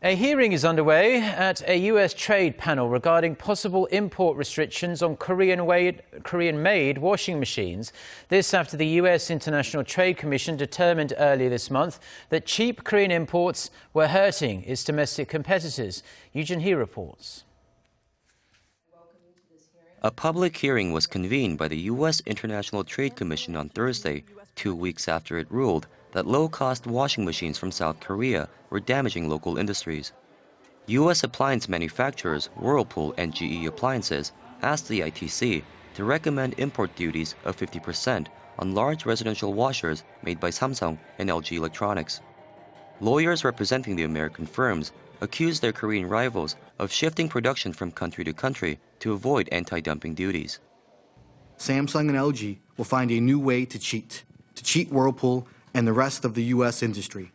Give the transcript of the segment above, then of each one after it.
A hearing is underway at a U.S. trade panel regarding possible import restrictions on Korean-made washing machines. This after the U.S. International Trade Commission determined earlier this month that cheap Korean imports were hurting its domestic competitors. Eugene He reports. A public hearing was convened by the U.S. International Trade Commission on Thursday, 2 weeks after it ruled that low-cost washing machines from South Korea were damaging local industries. U.S. appliance manufacturers Whirlpool and GE Appliances asked the ITC to recommend import duties of 50% on large residential washers made by Samsung and LG Electronics. Lawyers representing the American firms accused their Korean rivals of shifting production from country to country to avoid anti-dumping duties. Samsung and LG will find a new way to cheat Whirlpool and the rest of the U.S. industry,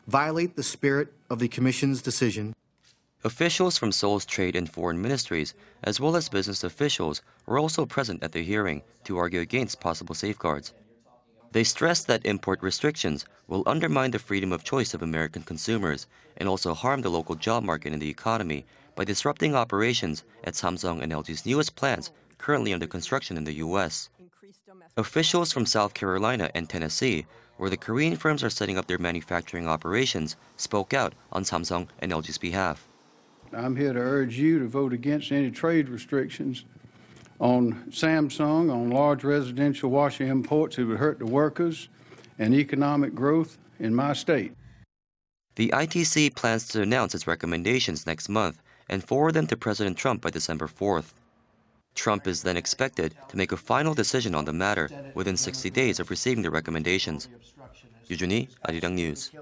violate the spirit of the Commission's decision. Officials from Seoul's trade and foreign ministries, as well as business officials, were also present at the hearing to argue against possible safeguards. They stressed that import restrictions will undermine the freedom of choice of American consumers and also harm the local job market and the economy by disrupting operations at Samsung and LG's newest plants currently under construction in the U.S. Officials from South Carolina and Tennessee, where the Korean firms are setting up their manufacturing operations, spoke out on Samsung and LG's behalf. I'm here to urge you to vote against any trade restrictions on Samsung, on large residential washing imports. It would hurt the workers and economic growth in my state. The ITC plans to announce its recommendations next month and forward them to President Trump by December 4th. Trump is then expected to make a final decision on the matter within 60 days of receiving the recommendations. Eugene He, Arirang News.